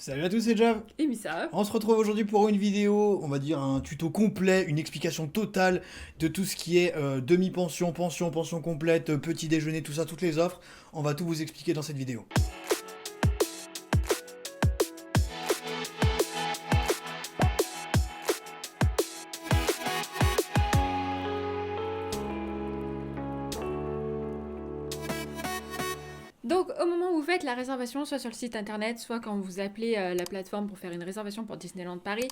Salut à tous, c'est Jav. Et Missa. On se retrouve aujourd'hui pour une vidéo, on va dire un tuto complet, une explication totale de tout ce qui est demi-pension, pension, pension complète, petit déjeuner, tout ça, toutes les offres. On va tout vous expliquer dans cette vidéo. Donc, au moment où vous faites la réservation, soit sur le site internet, soit quand vous appelez la plateforme pour faire une réservation pour Disneyland Paris,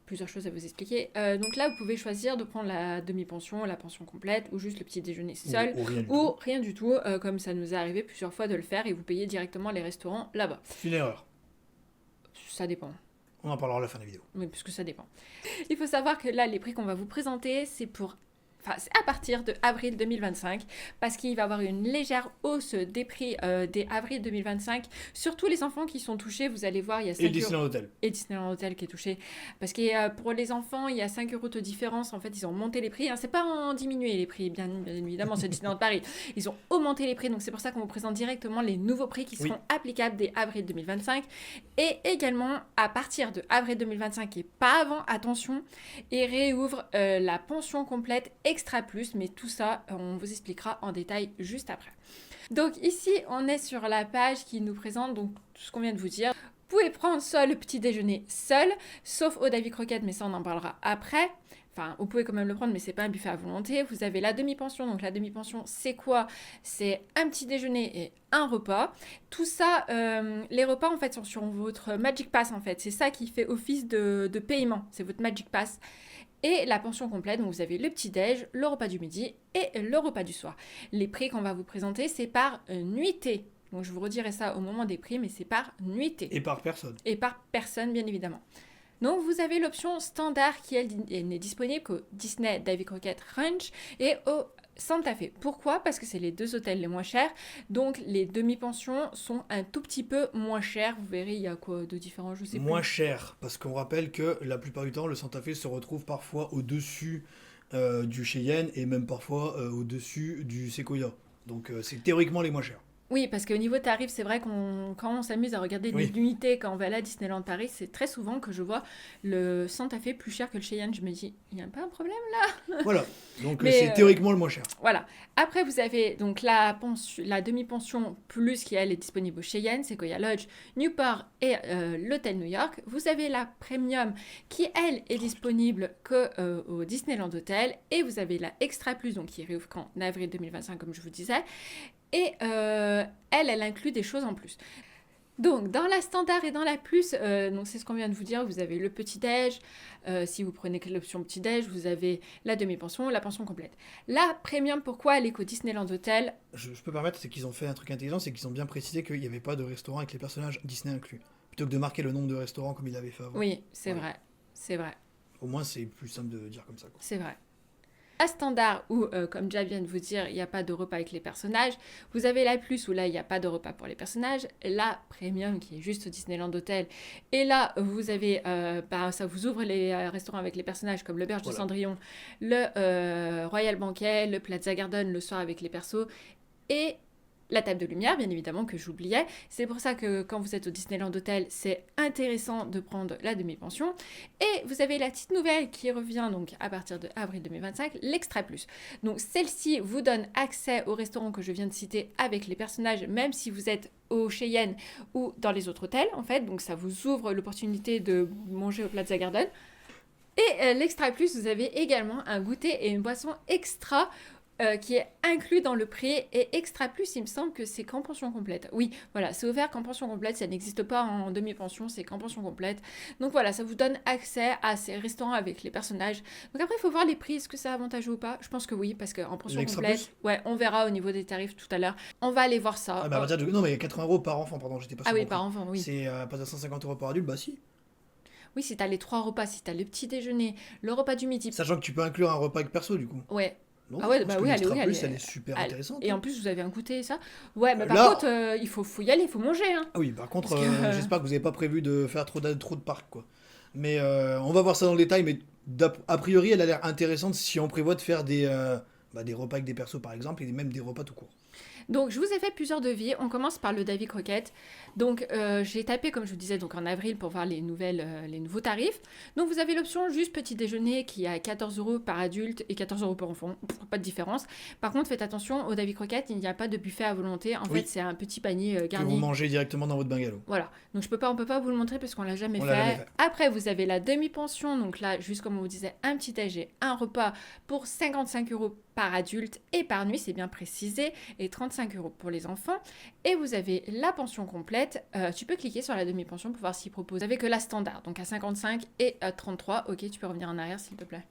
plusieurs choses à vous expliquer. Donc là, vous pouvez choisir de prendre la demi-pension, la pension complète, ou juste le petit déjeuner seul, Ou rien du ou tout. rien du tout, comme ça nous est arrivé plusieurs fois de le faire, et vous payez directement les restaurants là-bas. C'est une erreur. Ça dépend. On en parlera à la fin de la vidéo. Oui, puisque ça dépend. Il faut savoir que là, les prix qu'on va vous présenter, c'est à partir de avril 2025, parce qu'il va y avoir une légère hausse des prix dès avril 2025. Surtout les enfants qui sont touchés, vous allez voir, il y a 5 Et le Disneyland Hotel. et Disneyland Hotel qui est touché. Parce que pour les enfants, il y a 5 euros de différence. En fait, ils ont monté les prix. Hein. C'est pas en diminué les prix, bien évidemment, c'est Disneyland Paris. Ils ont augmenté les prix, donc c'est pour ça qu'on vous présente directement les nouveaux prix qui seront applicables dès avril 2025. Et également, à partir de avril 2025 et pas avant, attention, et réouvre la pension complète Extra Plus, mais tout ça, on vous expliquera en détail juste après. Donc ici, on est sur la page qui nous présente donc tout ce qu'on vient de vous dire. Vous pouvez prendre soit le petit déjeuner seul, sauf au Davy Croquette, mais ça on en parlera après. Enfin, vous pouvez quand même le prendre, mais c'est pas un buffet à volonté. Vous avez la demi-pension. Donc la demi-pension, c'est quoi? C'est un petit déjeuner et un repas. Tout ça, les repas en fait sont sur votre Magic Pass en fait. C'est ça qui fait office de paiement. C'est votre Magic Pass. Et la pension complète, donc vous avez le petit-déj, le repas du midi et le repas du soir. Les prix qu'on va vous présenter, c'est par nuitée. Donc je vous redirai ça au moment des prix, mais c'est par nuitée. Et par personne. Et par personne, bien évidemment. Donc vous avez l'option standard qui elle n'est disponible qu'au Disney Davy Crockett Ranch et au Santa Fe. Pourquoi? Parce que c'est les deux hôtels les moins chers. Donc les demi-pensions sont un tout petit peu moins chères. Vous verrez, il y a quoi de différent, je sais Moins plus. cher, parce qu'on rappelle que la plupart du temps, le Santa Fe se retrouve parfois au-dessus du Cheyenne et même parfois au-dessus du Sequoia. Donc c'est théoriquement les moins chers. Oui, parce qu'au niveau tarif, c'est vrai quand on s'amuse à regarder les Oui. unités quand on va aller à Disneyland Paris, c'est très souvent que je vois le Santa Fe plus cher que le Cheyenne. Je me dis, il n'y a pas un problème là? Voilà, donc Mais, c'est théoriquement le moins cher. Voilà. Après, vous avez donc la demi-pension plus qui, elle, est disponible au Cheyenne, Sequoia Lodge, Newport et l'hôtel New York. Vous avez la premium qui, elle, est disponible au Disneyland Hotel. Et vous avez la Extra Plus, donc qui réouvre en avril 2025, comme je vous disais. Et elle inclut des choses en plus. Donc, dans la standard et dans la plus, donc c'est ce qu'on vient de vous dire, vous avez le petit-déj, si vous prenez l'option petit-déj, vous avez la demi-pension, la pension complète. La premium, pourquoi elle est qu'au Disneyland Hotel? Je peux permettre, c'est qu'ils ont fait un truc intelligent, c'est qu'ils ont bien précisé qu'il n'y avait pas de restaurant avec les personnages Disney inclus. Plutôt que de marquer le nombre de restaurants comme ils l'avaient fait avant. Oui, c'est Voilà. vrai, c'est vrai, Au moins, c'est plus simple de dire comme ça, quoi. c'est vrai. La standard où, comme Jav vient de vous dire, il n'y a pas de repas avec les personnages. Vous avez la plus où là, il n'y a pas de repas pour les personnages. La premium qui est juste au Disneyland Hotel. Et là, vous avez, ça vous ouvre les restaurants avec les personnages comme le Berge de Voilà. Cendrillon, le Royal Banquet, le Plaza Garden le soir avec les persos. Et la table de lumière, bien évidemment, que j'oubliais. C'est pour ça que quand vous êtes au Disneyland Hotel, c'est intéressant de prendre la demi-pension. Et vous avez la petite nouvelle qui revient donc à partir de avril 2025, l'Extra Plus. Donc celle-ci vous donne accès au restaurant que je viens de citer avec les personnages, même si vous êtes au Cheyenne ou dans les autres hôtels, en fait. Donc ça vous ouvre l'opportunité de manger au Plaza Garden. Et l'Extra Plus, vous avez également un goûter et une boisson extra qui est inclus dans le prix, et Extra Plus, il me semble que c'est qu'en pension complète. Oui, voilà, c'est ouvert qu'en pension complète, ça n'existe pas en demi-pension, c'est qu'en pension complète. Donc voilà, ça vous donne accès à ces restaurants avec les personnages. Donc après, il faut voir les prix, est-ce que c'est avantageux ou pas? Je pense que oui, parce qu'en pension L'Extra complète, ouais, on verra au niveau des tarifs tout à l'heure. On va aller voir ça. Ah, bah, à partir de... Non, mais il y a 80 euros par enfant, pardon, j'étais pas Ah sur oui, mon par prix. enfant, oui. C'est pas à 150 euros par adulte, bah si. Oui, si t'as les 3 repas, si t'as le petit déjeuner, le repas du midi. Sachant que tu peux inclure un repas avec perso, du coup. Ouais. Non, Ah ouais, je pense bah que oui, l'Extra oui, Plus, elle est super intéressante. Et en plus, vous avez un goûter et ça. Ouais, mais par Là- contre, il faut y aller, il faut manger, hein. Ah oui, par contre, Parce que, j'espère que vous n'avez pas prévu de faire trop de parcs, quoi. Mais on va voir ça dans le détail, mais a priori, elle a l'air intéressante si on prévoit de faire des repas avec des persos, par exemple, et même des repas tout court. Donc, je vous ai fait plusieurs devis. On commence par le Davy Crockett. Donc, j'ai tapé, comme je vous disais, donc en avril pour voir les nouveaux tarifs. Donc, vous avez l'option juste petit déjeuner qui est à 14 € par adulte et 14 € par enfant. Pas de différence. Par contre, faites attention, au Davy Crockett, il n'y a pas de buffet à volonté. En fait, c'est un petit panier Que vous garni. mangez directement dans votre bungalow. Voilà. Donc, on peut pas vous le montrer parce qu'on l'a jamais On fait. l'a jamais fait. Après, vous avez la demi-pension. Donc là, juste comme on vous disait, un petit déj et un repas pour 55 € par adulte et par nuit, c'est bien précisé, et 35 € pour les enfants. Et vous avez la pension complète. Tu peux cliquer sur la demi-pension pour voir s'il propose. Vous avez que la standard, donc à 55 et à 33. Ok, tu peux revenir en arrière s'il te plaît.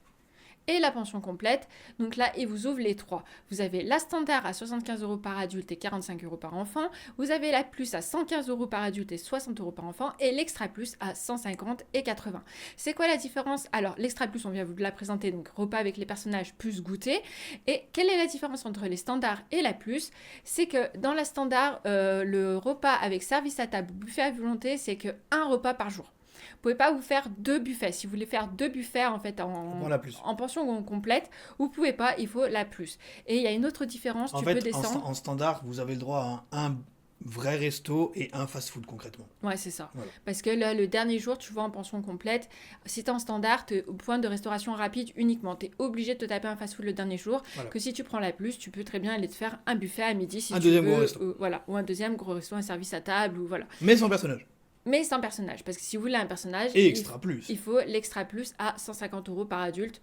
Et la pension complète. Donc là, il vous ouvre les trois. Vous avez la standard à 75 € par adulte et 45 € par enfant. Vous avez la plus à 115 € par adulte et 60 € par enfant. Et l'extra plus à 150 et 80. C'est quoi la différence? Alors, l'extra plus, on vient vous la présenter. Donc, repas avec les personnages plus goûter. Et quelle est la différence entre les standards et la plus? C'est que dans la standard, le repas avec service à table, buffet à volonté, c'est que un repas par jour. Vous pouvez pas vous faire 2 buffets. Si vous voulez faire 2 buffets en fait en pension complète, vous pouvez pas, il faut la plus. Et il y a une autre différence, tu peux descendre. En standard, vous avez le droit à un vrai resto et un fast-food concrètement. Ouais, c'est ça. Voilà. Parce que là, le dernier jour, tu vas en pension complète. Si tu es en standard, tu es au point de restauration rapide uniquement. Tu es obligé de te taper un fast-food le dernier jour. Voilà. Que si tu prends la plus, tu peux très bien aller te faire un buffet à midi si un tu deuxième veux. gros resto. Voilà, ou un deuxième gros resto, un service à table, ou voilà. Mais sans personnage. Mais sans personnage. Parce que si vous voulez un personnage, et extra plus. Il faut l'extra plus à 150 € par adulte.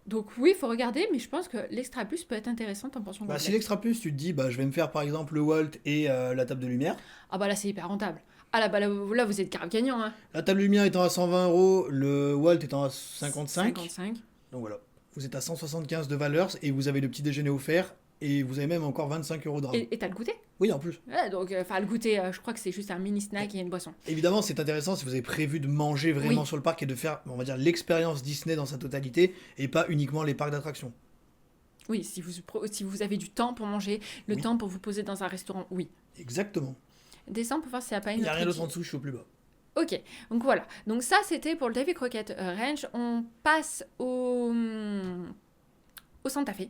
Donc oui, il faut regarder, mais je pense que l'extra plus peut être intéressante en pension complète. Si l'extra plus, tu te dis, je vais me faire par exemple le Walt et la table de lumière. Ah bah là, c'est hyper rentable. Ah là, vous êtes grave gagnant. Hein. La table de lumière étant à 120 €, le Walt étant à 55. Donc voilà, vous êtes à 175 de valeur et vous avez le petit déjeuner offert. Et vous avez même encore 25 € de rabais. Et t'as le goûter? Oui, en plus. Ouais, donc, le goûter, je crois que c'est juste un mini snack et une boisson. Évidemment, c'est intéressant si vous avez prévu de manger vraiment sur le parc et de faire, on va dire, l'expérience Disney dans sa totalité et pas uniquement les parcs d'attractions. Oui, si vous avez du temps pour manger, le temps pour vous poser dans un restaurant, oui. Exactement. Descends pour voir s'il n'y a pas une Il n'y a rien d'autre en dessous, je suis au plus bas. Ok, donc voilà. Donc ça, c'était pour le Davy Crockett Ranch. On passe au Santa Fe.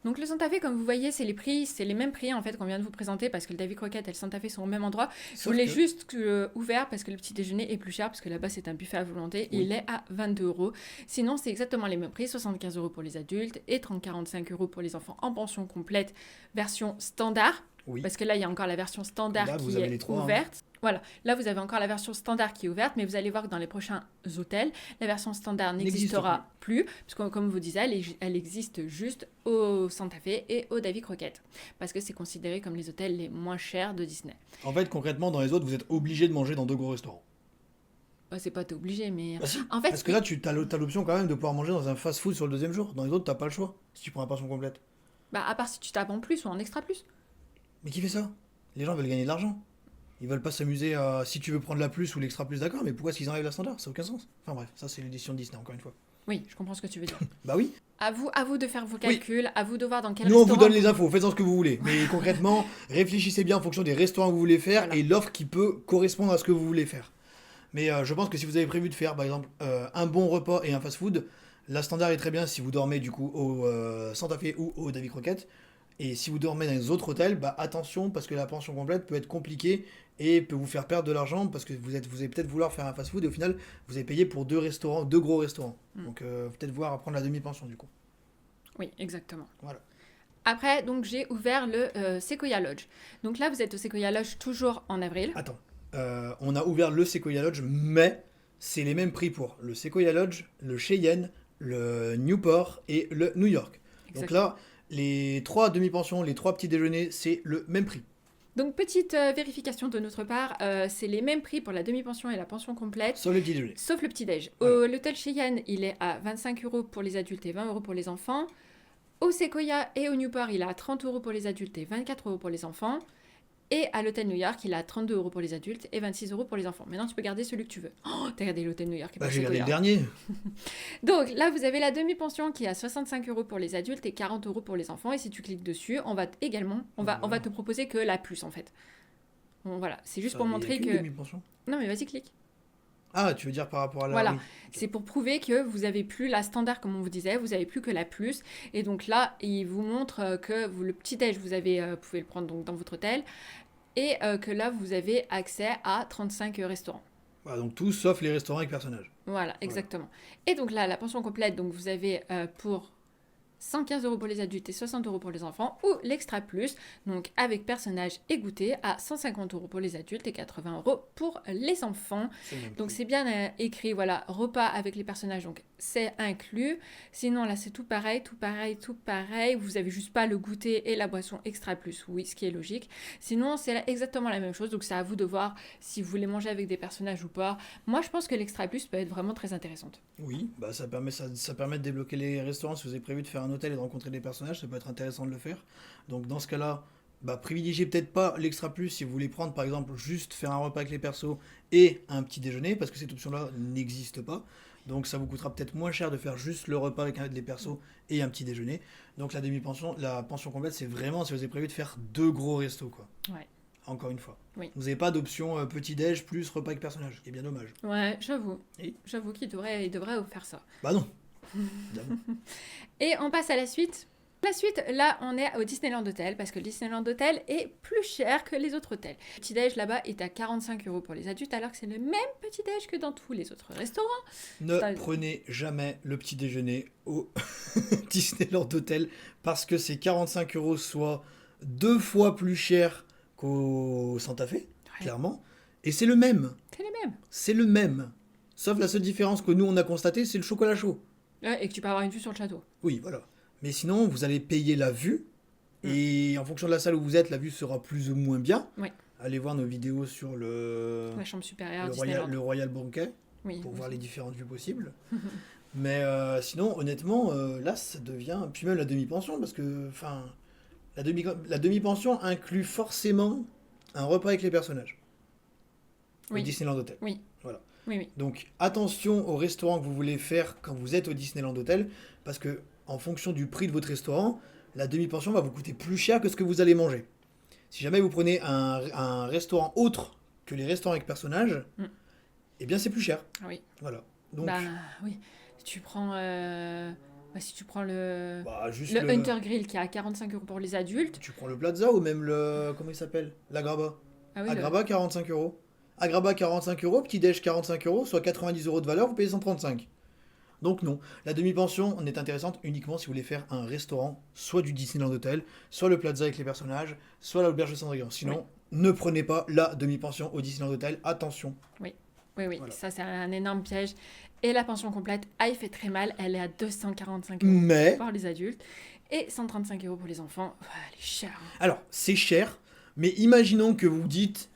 Donc le Santa Fe, comme vous voyez, c'est les mêmes prix en fait qu'on vient de vous présenter parce que le Davy Crockett et le Santa Fe sont au même endroit. Je voulais juste ouvert parce que le petit déjeuner est plus cher parce que là-bas c'est un buffet à volonté. Oui. Il est à 22 €. Sinon c'est exactement les mêmes prix, 75 € pour les adultes et 45 € pour les enfants en pension complète, version standard. Oui. Parce que là il y a encore la version standard là, qui est ouverte. Hein. Voilà, là vous avez encore la version standard qui est ouverte, mais vous allez voir que dans les prochains hôtels, la version standard n'existera plus, parce que comme vous disiez, elle existe juste au Santa Fe et au Davy Crockett, parce que c'est considéré comme les hôtels les moins chers de Disney. En fait, concrètement, dans les autres, vous êtes obligé de manger dans 2 gros restaurants. C'est pas t'es obligé, mais... Si. En fait, parce que là, tu as l'option quand même de pouvoir manger dans un fast-food sur le deuxième jour. Dans les autres, t'as pas le choix, si tu prends la pension complète. À part si tu tapes en plus ou en extra plus. Mais qui fait ça? Les gens veulent gagner de l'argent. Ils veulent pas s'amuser à... Si tu veux prendre la plus ou l'extra plus, d'accord, mais pourquoi est-ce qu'ils enlèvent la standard? Ça n'a aucun sens. Enfin bref, ça c'est l'édition Disney, encore une fois. Oui, je comprends ce que tu veux dire. Bah oui. À vous de faire vos calculs, à vous de voir dans quel restaurant... Nous, on vous donne les infos, faites-en ce que vous voulez. Mais concrètement, réfléchissez bien en fonction des restaurants que vous voulez faire et l'offre qui peut correspondre à ce que vous voulez faire. Mais je pense que si vous avez prévu de faire, par exemple, un bon repas et un fast-food, la standard est très bien si vous dormez du coup au Santa Fe ou au Davy Crockett. Et si vous dormez dans les autres hôtels, attention parce que la pension complète peut être compliquée et peut vous faire perdre de l'argent parce que vous allez peut-être vouloir faire un fast-food et au final vous avez payé pour 2 gros restaurants. Donc peut-être voir à prendre la demi-pension du coup. Oui, exactement. Voilà. Après, donc j'ai ouvert le Sequoia Lodge. Donc là, vous êtes au Sequoia Lodge toujours en avril. Attends, on a ouvert le Sequoia Lodge, mais c'est les mêmes prix pour le Sequoia Lodge, le Cheyenne, le Newport et le New York. Exactement. Donc là, les 3 demi-pensions, les 3 petits déjeuners, c'est le même prix. Donc, petite vérification de notre part, c'est les mêmes prix pour la demi-pension et la pension complète. Sauf le petit déjeuner. Sauf le petit déj. Ouais. L'hôtel Cheyenne, il est à 25 € pour les adultes et 20 € pour les enfants. Au Sequoia et au Newport, il est à 30 € pour les adultes et 24 € pour les enfants. Et à l'hôtel New York, il est à 32 € pour les adultes et 26 € pour les enfants. Maintenant, tu peux garder celui que tu veux. Oh, t'as gardé l'hôtel New York. J'ai gardé le dernier. Donc là, vous avez la demi-pension qui est à 65 € pour les adultes et 40 € pour les enfants. Et si tu cliques dessus, on va te proposer que la plus, en fait. Bon, voilà, c'est juste pour montrer que... demi-pension. Non, mais vas-y, clique. Ah, tu veux dire par rapport à la... Voilà, Oui. c'est pour prouver que vous avez plus la standard, comme on vous disait, vous avez plus que la plus. Et donc là, il vous montre que le petit-déj, vous pouvez le prendre donc dans votre hôtel. Et que là, vous avez accès à 35 restaurants. Voilà, donc tout sauf les restaurants avec personnages. Voilà, Voilà. exactement. Et donc là, la pension complète, donc vous avez pour 115 euros pour les adultes et 60 euros pour les enfants, ou l'extra plus, donc avec personnage et goûter, à 150 euros pour les adultes et 80 euros pour les enfants. C'est le même Donc prix. c'est bien écrit, voilà, repas avec les personnages, donc c'est inclus. Sinon là c'est tout pareil, tout pareil, tout pareil. Vous avez juste pas le goûter et la boisson extra plus, oui, ce qui est logique. Sinon c'est exactement la même chose, donc c'est à vous de voir si vous voulez manger avec des personnages ou pas. Moi je pense que l'extra plus peut être vraiment très intéressante. Oui, bah ça permet de débloquer les restaurants. Si vous avez prévu de faire un hôtel et de rencontrer des personnages, ça peut être intéressant de le faire. Donc dans ce cas-là, bah, privilégiez peut-être pas l'extra plus si vous voulez prendre par exemple juste faire un repas avec les persos et un petit déjeuner, parce que cette option-là n'existe pas. Donc ça vous coûtera peut-être moins cher de faire juste le repas avec les persos et un petit déjeuner. Donc la demi-pension, la pension complète, c'est vraiment si vous avez prévu de faire deux gros restos, quoi. Ouais. Encore une fois. Oui. Vous n'avez pas d'option petit-déj plus repas avec personnage, ce qui est bien dommage. Ouais, j'avoue. Et J'avoue il devrait faire ça. bah non. Évidemment. Et on passe à la suite. La suite, là, on est au Disneyland Hotel parce que le Disneyland Hotel est plus cher que les autres hôtels. Le petit-déj là-bas est à 45 euros pour les adultes alors que c'est le même petit-déj que dans tous les autres restaurants. Ne C'est un- prenez jamais le petit déjeuner au Disneyland Hotel parce que c'est 45 euros, soit deux fois plus cher qu'au Santa Fe, Ouais, clairement. Et c'est le même. c'est les mêmes. C'est le même. Sauf la seule différence que nous on a constaté, c'est le chocolat chaud. Ouais, et que tu peux avoir une vue sur le château. Oui, voilà. Mais sinon, vous allez payer la vue. Et en fonction de la salle où vous êtes, la vue sera plus ou moins bien. Oui. Allez voir nos vidéos sur La chambre supérieure, le Disneyland. Royal Banquet Oui, pour oui. voir les différentes vues possibles. Mais sinon, honnêtement, là, ça devient... Puis même la demi-pension, parce que, enfin, la demi-pension inclut forcément un repas avec les personnages. Au Oui. Disneyland Hotel. Oui. Voilà. Oui, oui. Donc, attention au restaurant que vous voulez faire quand vous êtes au Disneyland Hotel, parce que, en fonction du prix de votre restaurant, la demi-pension va vous coûter plus cher que ce que vous allez manger. Si jamais vous prenez un restaurant autre que les restaurants avec personnages, Mm. eh bien, c'est plus cher. Ah oui. Voilà. Donc, Bah oui. Si tu prends, si tu prends le, bah, juste le Hunter Grill qui est à 45 euros pour les adultes. Tu prends le Plaza ou même le... Comment il s'appelle? L'Agraba. Ah oui, Agraba, 45 euros. Agraba, 45 euros. Petit-déj, 45 euros. Soit 90 euros de valeur, vous payez 135. Donc non. La demi-pension en est intéressante uniquement si vous voulez faire un restaurant, soit du Disneyland Hotel, soit le Plaza avec les personnages, soit l'auberge de Cendrillon. Sinon, ne prenez pas la demi-pension au Disneyland Hotel. Attention. Oui, oui, Voilà. ça c'est un énorme piège. Et la pension complète, il fait très mal, elle est à 245 euros Mais, pour les adultes et 135 euros pour les enfants. Ouais, elle est chère. alors, c'est cher, mais imaginons que vous dites,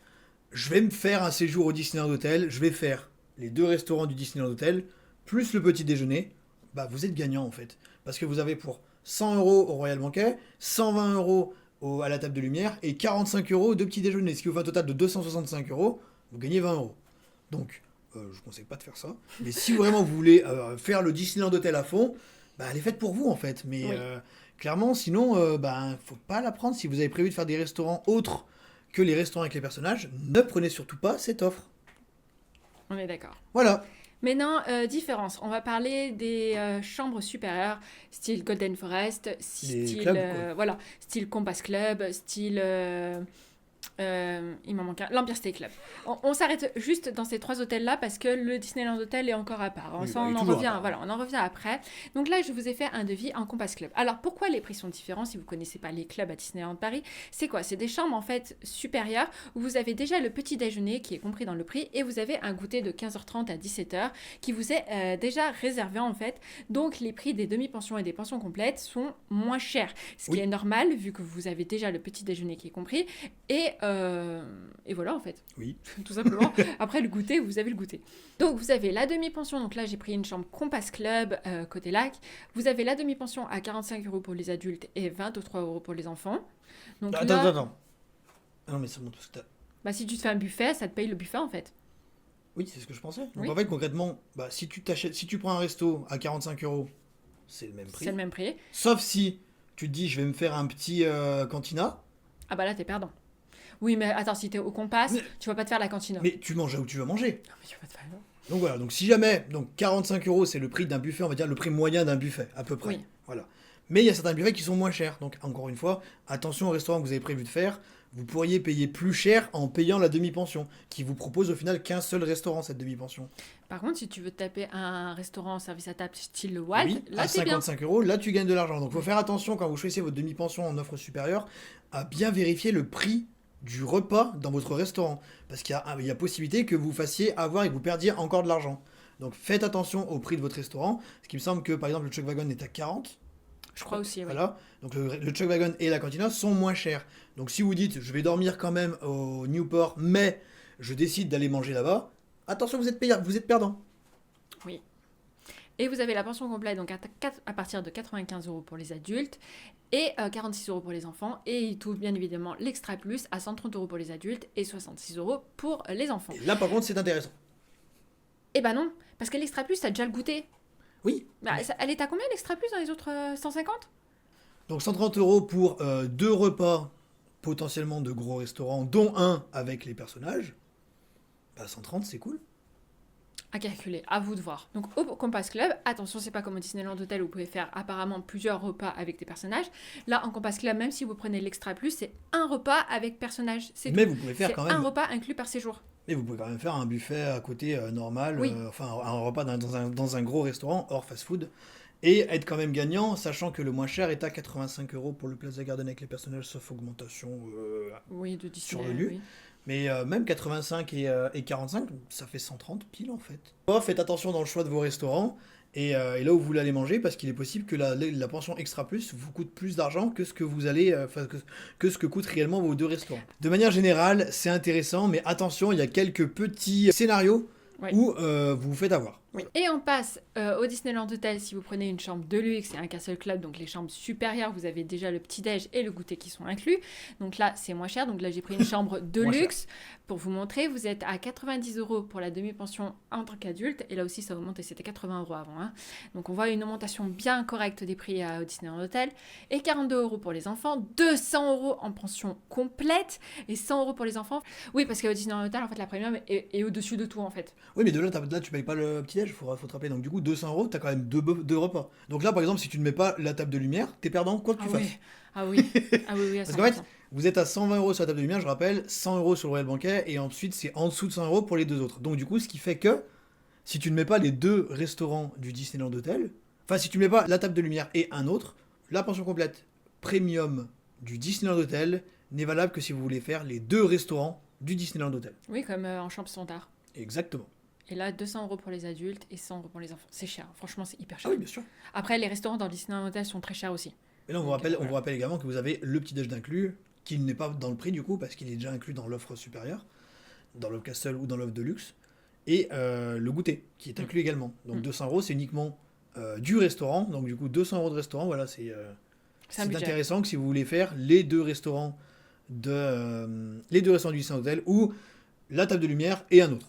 je vais me faire un séjour au Disneyland Hotel, je vais faire les deux restaurants du Disneyland Hotel, plus le petit déjeuner, bah vous êtes gagnant en fait. Parce que vous avez pour 100 euros au Royal Banquet, 120 euros à la table de lumière et 45 euros de petit déjeuner. Ce qui vous fait un total de 265 euros, vous gagnez 20 euros. Donc, je ne conseille pas de faire ça. Mais si vraiment vous voulez faire le Disneyland Hotel à fond, bah elle est faite pour vous en fait. Mais Oui. clairement, sinon, faut pas la prendre. Si vous avez prévu de faire des restaurants autres que les restaurants avec les personnages, ne prenez surtout pas cette offre. On est d'accord. Voilà. Maintenant, différence. On va parler des chambres supérieures, style Golden Forest, Les style, clubs, quoi. voilà, style Compass Club, style, il m'en manque un, l'Empire State Club. On s'arrête juste dans ces trois hôtels-là parce que le Disneyland Hotel est encore à part. Oui, Ça, bah, il on est en toujours à revient, part. voilà, on en revient après. Donc là, je vous ai fait un devis en Compass Club. Alors, pourquoi les prix sont différents si vous connaissez pas les clubs à Disneyland Paris? C'est quoi? C'est des chambres en fait supérieures où vous avez déjà le petit déjeuner qui est compris dans le prix et vous avez un goûter de 15h30 à 17h qui vous est déjà réservé en fait. Donc les prix des demi-pensions et des pensions complètes sont moins chers, ce qui Oui. est normal vu que vous avez déjà le petit déjeuner qui est compris et voilà en fait. Oui. Tout simplement. Après le goûter, vous avez le goûter. Donc vous avez la demi-pension, donc là j'ai pris une chambre Compass Club côté lac. Vous avez la demi-pension à 45 euros pour les adultes et 23 euros pour les enfants. Donc Attends. Ah non, mais ça monte parce que t'as... bah, si tu te fais un buffet, ça te paye le buffet en fait. Oui, c'est ce que je pensais. Donc Oui. en fait, concrètement, bah, si tu prends un resto à 45 euros, c'est le même prix. C'est le même prix. Sauf si tu te dis, je vais me faire un petit cantina. Ah bah là t'es perdant. Oui, mais attends, si t'es au Compass, Mais- tu vas pas te faire la cantine. Mais tu manges là où tu veux manger. Non, mais tu vas pas te faire... Donc voilà, donc si jamais, donc 45 euros c'est le prix d'un buffet, on va dire le prix moyen d'un buffet, à peu près. Oui. Voilà. Mais il y a certains buffets qui sont moins chers. Donc encore une fois, attention au restaurant que vous avez prévu de faire. Vous pourriez payer plus cher en payant la demi-pension, qui vous propose au final qu'un seul restaurant, cette demi-pension. Par contre, si tu veux te taper un restaurant service à table style le Walt, Oui, là à t'es bien. 55 euros, là tu gagnes de l'argent. Donc il faut faire attention quand vous choisissez votre demi-pension en offre supérieure à bien vérifier le prix du repas dans votre restaurant. Parce il y a possibilité que vous fassiez avoir et que vous perdiez encore de l'argent. Donc faites attention au prix de votre restaurant. Ce qui me semble que par exemple le Chuck Wagon est à 40. Je crois aussi, oui. Voilà. Donc le Chuck Wagon et la cantina sont moins chers. Donc si vous dites je vais dormir quand même au Newport, mais je décide d'aller manger là-bas, attention, vous êtes perdant. Oui. Et vous avez la pension complète donc à partir de 95 euros pour les adultes et 46 euros pour les enfants. Et il touche bien évidemment l'extra plus à 130 euros pour les adultes et 66 euros pour les enfants. Et là par contre c'est intéressant. Eh ben non, parce que l'extra plus, t'as déjà le goûter. Oui. Bah, elle est à combien l'extra plus dans les autres 150? Donc 130 euros pour deux repas potentiellement de gros restaurants, dont un avec les personnages. Bah 130 c'est cool. À calculer, à vous de voir. Donc au Compass Club, attention, c'est pas comme au Disneyland Hotel où vous pouvez faire apparemment plusieurs repas avec des personnages. Là, en Compass Club, même si vous prenez l'extra plus, c'est un repas avec personnages. C'est Mais tout. vous pouvez faire C'est quand un même. repas inclus par séjour. Mais vous pouvez quand même faire un buffet à côté normal, Oui. enfin un repas dans un gros restaurant hors fast-food. Et être quand même gagnant, sachant que le moins cher est à 85 euros pour le Plaza Garden avec les personnages, sauf augmentation Oui, de sur Disney. le nu. Oui. Mais même 85 et 45, ça fait 130 pile en fait. Faites attention dans le choix de vos restaurants et là où vous voulez aller manger, parce qu'il est possible que la pension extra plus vous coûte plus d'argent que ce que vous allez, que ce que coûtent réellement vos deux restaurants. De manière générale, c'est intéressant, mais attention, il y a quelques petits scénarios Oui. où vous vous faites avoir. Oui. Et on passe au Disneyland Hotel si vous prenez une chambre de luxe et un Castle Club, donc les chambres supérieures, vous avez déjà le petit-déj et le goûter qui sont inclus. Donc là, c'est moins cher. Donc là, j'ai pris une chambre de Moins luxe pour vous montrer. Vous êtes à 90 euros pour la demi-pension en tant qu'adulte. Et là aussi, ça augmente et c'était 80 euros avant. Hein. Donc on voit une augmentation bien correcte des prix au Disneyland Hotel. Et 42 euros pour les enfants, 200 euros en pension complète et 100 euros pour les enfants. Oui, parce qu'au Disneyland Hotel, en fait, la premium est au-dessus de tout, en fait. Oui, mais de là, tu payes pas le petit-déj, faut te rappeler. Donc du coup, 200 euros, t'as quand même deux repas. Donc là, par exemple, si tu ne mets pas la table de lumière, t'es perdant quoi que tu fasses. Oui. Ah oui, ah oui, oui, à Parce qu'en fait, 100%. vous êtes à 120 euros sur la table de lumière, je rappelle, 100 euros sur le Royal Banquet, et ensuite c'est en dessous de 100 euros pour les deux autres. Donc du coup, ce qui fait que, si tu ne mets pas les deux restaurants du Disneyland Hotel, enfin si tu ne mets pas la table de lumière et un autre, la pension complète premium du Disneyland Hotel n'est valable que si vous voulez faire les deux restaurants du Disneyland Hotel. Oui, comme en chambre standard. Exactement. Et là, 200 euros pour les adultes et 100 euros pour les enfants. C'est cher, franchement, c'est hyper Ah cher. oui, bien sûr. Après, les restaurants dans Disneyland Hotel sont très chers aussi. Et là, on Donc, vous rappelle également que vous avez le petit-déj d'inclus, qui n'est pas dans le prix du coup, parce qu'il est déjà inclus dans l'offre supérieure, dans l'offre Castle ou dans l'offre de luxe, et le goûter, qui est inclus également. Donc 200 euros, c'est uniquement du restaurant, donc du coup 200 euros de restaurant, voilà, C'est un c'est budget. intéressant que si vous voulez faire les deux restaurants du Disneyland Hotel, ou la table de lumière et un autre.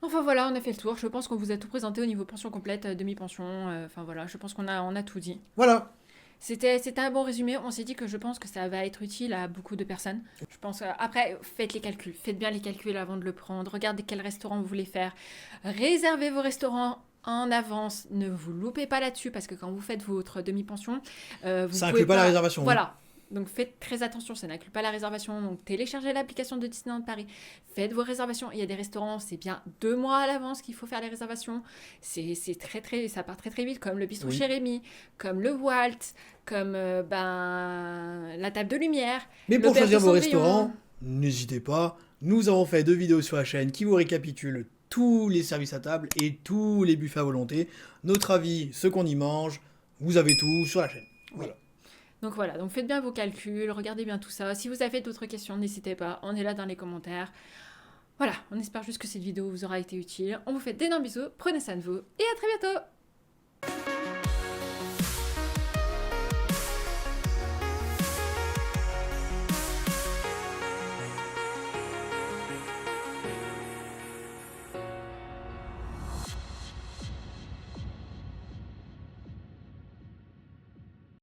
Enfin voilà, on a fait le tour. Je pense qu'on vous a tout présenté au niveau pension complète, demi-pension. Enfin voilà, je pense qu'on a tout dit. Voilà. C'était un bon résumé. On s'est dit que je pense que ça va être utile à beaucoup de personnes. Je pense. Après, faites les calculs. Faites bien les calculs avant de le prendre. Regardez quel restaurant vous voulez faire. Réservez vos restaurants en avance. Ne vous loupez pas là-dessus parce que quand vous faites votre demi-pension, vous Ça pouvez inclut pas la réservation. Voilà. Donc faites très attention, ça n'inclut pas la réservation. Donc téléchargez l'application de Disneyland Paris. Faites vos réservations. Il y a des restaurants, c'est bien 2 mois à l'avance qu'il faut faire les réservations. C'est ça part très très vite, comme le bistrot Oui. chez Rémi, comme le Walt, comme la table de lumière. Mais pour l'auberge choisir de vos Cendrillon. restaurants, n'hésitez pas. Nous avons fait 2 vidéos sur la chaîne qui vous récapitulent tous les services à table et tous les buffets à volonté. Notre avis, ce qu'on y mange, vous avez tout sur la chaîne. Voilà. Donc voilà, donc faites bien vos calculs, regardez bien tout ça. Si vous avez d'autres questions, n'hésitez pas, on est là dans les commentaires. Voilà, on espère juste que cette vidéo vous aura été utile. On vous fait d'énormes bisous, prenez soin de vous et à très bientôt.